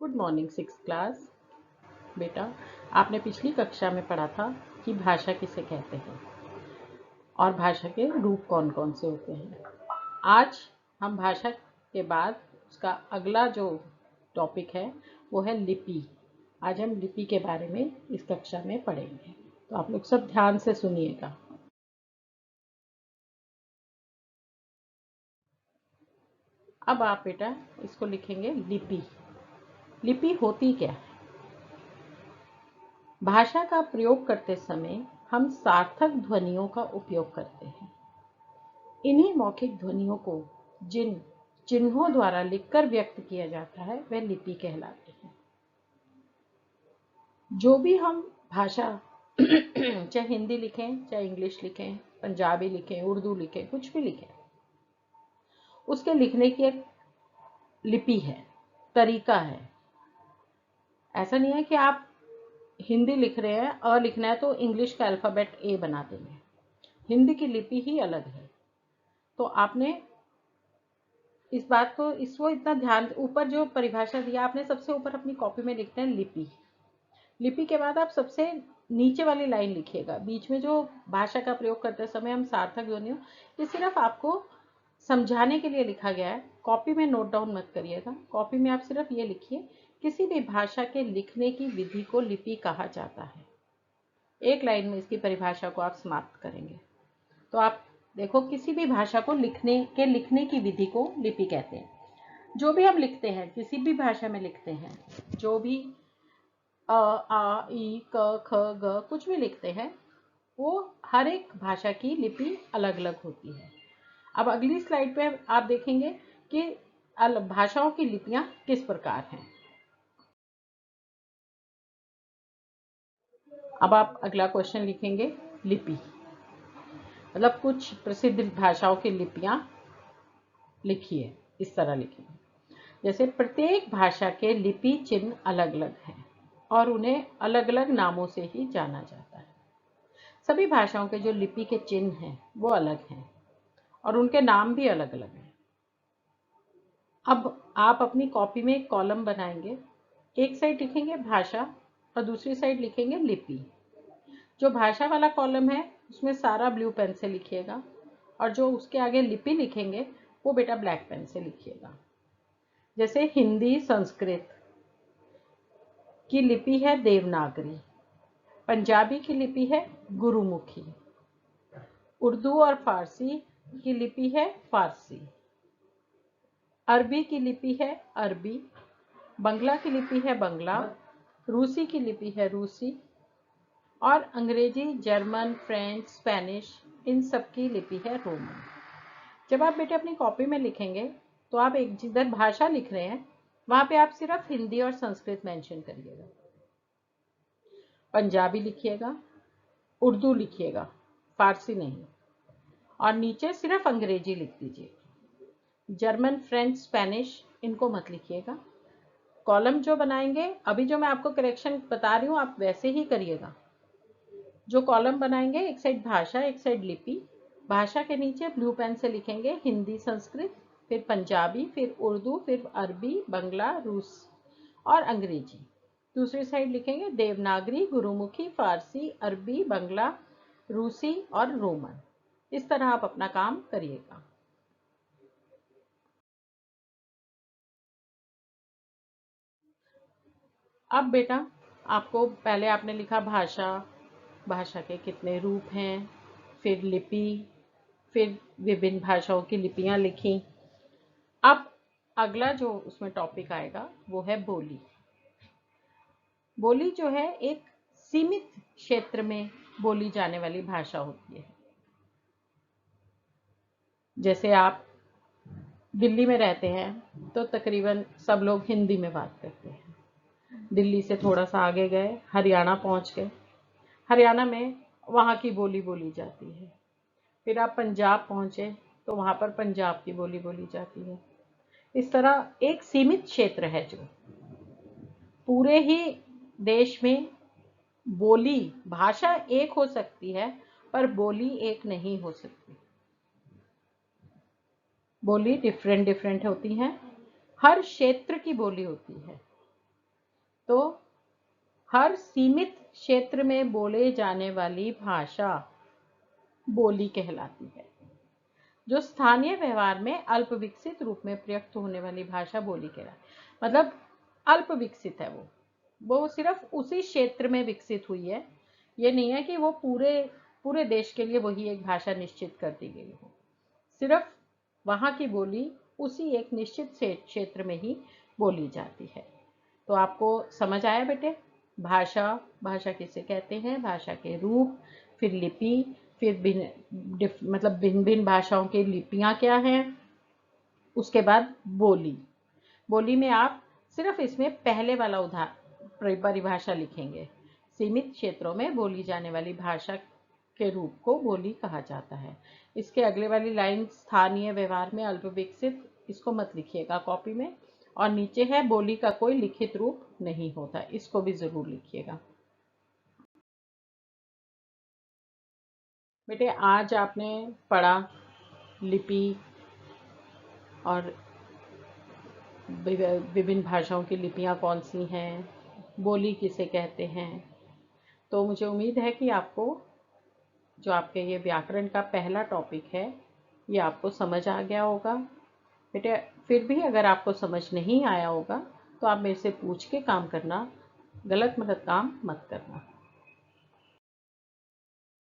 Good morning six class. बेटा, आपने पिछली कक्षा में पढ़ा था कि भाषा किसे कहते हैं और भाषा के रूप कौन कौन से होते हैं। आज हम भाषा के बाद उसका अगला जो टॉपिक है वो है लिपि। आज हम लिपि के बारे में इस कक्षा में पढ़ेंगे, तो आप लोग सब ध्यान से सुनिएगा। अब आप बेटा इसको लिखेंगे लिपि। लिपि होती क्या है? भाषा का प्रयोग करते समय हम सार्थक ध्वनियों का उपयोग करते हैं। इन्हीं मौखिक ध्वनियों को जिन चिन्हों द्वारा लिखकर व्यक्त किया जाता है वह लिपि कहलाते हैं। जो भी हम भाषा चाहे हिंदी लिखें, चाहे इंग्लिश लिखें, पंजाबी लिखें, उर्दू लिखें, कुछ भी लिखें, उसके लिखने की एक लिपि है, तरीका है। ऐसा नहीं है कि आप हिंदी लिख रहे हैं, अ लिखना है तो इंग्लिश का अल्फ़ाबेट ए बना देंगे। हिंदी की लिपि ही अलग है। तो आपने इस बात को इसको इतना ध्यान, ऊपर जो परिभाषा दिया आपने सबसे ऊपर अपनी कॉपी में लिखते हैं लिपि। लिपि के बाद आप सबसे नीचे वाली लाइन लिखिएगा। बीच में जो भाषा का प्रयोग करते समय हम सार्थक ध्वनियों, ये सिर्फ आपको समझाने के लिए लिखा गया है। कॉपी में नोट डाउन मत करिएगा। कॉपी में आप सिर्फ ये लिखिए, किसी भी भाषा के लिखने की विधि को लिपि कहा जाता है। एक लाइन में इसकी परिभाषा को आप समाप्त करेंगे। तो आप देखो, किसी भी भाषा को लिखने की विधि को लिपि कहते हैं। जो भी हम लिखते हैं, किसी भी भाषा में लिखते हैं, जो भी अ आ ई क ख ग कुछ भी लिखते हैं, वो हर एक भाषा की लिपि अलग अलग होती है। अब अगली स्लाइड पे आप देखेंगे कि भाषाओं की लिपियां किस प्रकार हैं। अब आप अगला क्वेश्चन लिखेंगे, लिपि मतलब कुछ प्रसिद्ध भाषाओं की लिपियां लिखिए। इस तरह लिखिए, जैसे प्रत्येक भाषा के लिपि चिन्ह अलग अलग हैं और उन्हें अलग अलग नामों से ही जाना जाता है। सभी भाषाओं के जो लिपि के चिन्ह हैं वो अलग हैं और उनके नाम भी अलग अलग हैं। अब आप अपनी कॉपी में एक कॉलम बनाएंगे। एक साइड लिखेंगे भाषा और दूसरी साइड लिखेंगे लिपि। जो भाषा वाला कॉलम है उसमें सारा ब्लू पेन से लिखिएगा और जो उसके आगे लिपि लिखेंगे वो बेटा ब्लैक पेन से लिखिएगा। जैसे हिंदी संस्कृत की लिपि है देवनागरी, पंजाबी की लिपि है गुरुमुखी, उर्दू और फारसी की लिपि है फारसी, अरबी की लिपि है अरबी, बंगला की लिपि है बंगला, रूसी की लिपि है रूसी और अंग्रेजी, जर्मन, फ्रेंच, स्पेनिश, इन सब की लिपि है रोमन। जब आप बेटे अपनी कॉपी में लिखेंगे तो आप एक जिधर भाषा लिख रहे हैं वहां पे आप सिर्फ हिंदी और संस्कृत मेंशन करिएगा। पंजाबी लिखिएगा, उर्दू लिखिएगा, फारसी नहीं, और नीचे सिर्फ अंग्रेजी लिख दीजिए। जर्मन, फ्रेंच, स्पेनिश इनको मत लिखिएगा। कॉलम जो बनाएंगे, अभी जो मैं आपको करेक्शन बता रही हूँ आप वैसे ही करिएगा। जो कॉलम बनाएंगे, एक साइड भाषा, एक साइड लिपि। भाषा के नीचे ब्लू पेन से लिखेंगे हिंदी संस्कृत, फिर पंजाबी, फिर उर्दू, फिर अरबी, बंगला, रूस और अंग्रेजी। दूसरी साइड लिखेंगे देवनागरी, गुरुमुखी, फारसी, अरबी, बंगला, रूसी और रोमन। इस तरह आप अपना काम करिएगा। अब बेटा आपको पहले आपने लिखा भाषा, भाषा के कितने रूप हैं, फिर लिपि, फिर विभिन्न भाषाओं की लिपियां लिखी। अब अगला जो उसमें टॉपिक आएगा वो है बोली। बोली जो है एक सीमित क्षेत्र में बोली जाने वाली भाषा होती है। जैसे आप दिल्ली में रहते हैं तो तकरीबन सब लोग हिंदी में बात करते हैं। दिल्ली से थोड़ा सा आगे गए, हरियाणा पहुंच गए, हरियाणा में वहाँ की बोली बोली जाती है। फिर आप पंजाब पहुंचे तो वहाँ पर पंजाब की बोली बोली जाती है। इस तरह एक सीमित क्षेत्र है जो पूरे ही देश में बोली, भाषा एक हो सकती है पर बोली एक नहीं हो सकती। बोली डिफरेंट डिफरेंट होती हैं, हर क्षेत्र की बोली होती है। तो हर सीमित क्षेत्र में बोले जाने वाली भाषा बोली कहलाती है। जो स्थानीय व्यवहार में अल्प विकसित रूप में प्रयुक्त होने वाली भाषा बोली कहलाती, मतलब अल्प विकसित है वो सिर्फ उसी क्षेत्र में विकसित हुई है। ये नहीं है कि वो पूरे देश के लिए वही एक भाषा निश्चित कर दी गई हो। सिर्फ वहाँ की बोली उसी एक निश्चित क्षेत्र में ही बोली जाती है। तो आपको समझ आया बेटे? भाषा किसे कहते हैं? भाषा के रूप, फिर लिपि, फिर मतलब भिन्न भिन्न भाषाओं की लिपियाँ क्या हैं, उसके बाद बोली में आप सिर्फ इसमें पहले वाला परिभाषा लिखेंगे। सीमित क्षेत्रों में बोली जाने वाली भाषा के रूप को बोली कहा जाता है। इसके अगले वाली लाइन स्थानीय व्यवहार में अल्प विकसित, इसको मत लिखिएगा कॉपी में। और नीचे है बोली का कोई लिखित रूप नहीं होता, इसको भी जरूर लिखिएगा बेटे। आज आपने पढ़ा लिपि और विभिन्न भाषाओं की लिपियां कौन सी हैं, बोली किसे कहते हैं। तो मुझे उम्मीद है कि आपको जो आपके ये व्याकरण का पहला टॉपिक है ये आपको समझ आ गया होगा बेटे। फिर भी अगर आपको समझ नहीं आया होगा तो आप मेरे से पूछ के काम करना, गलत मलत काम मत करना।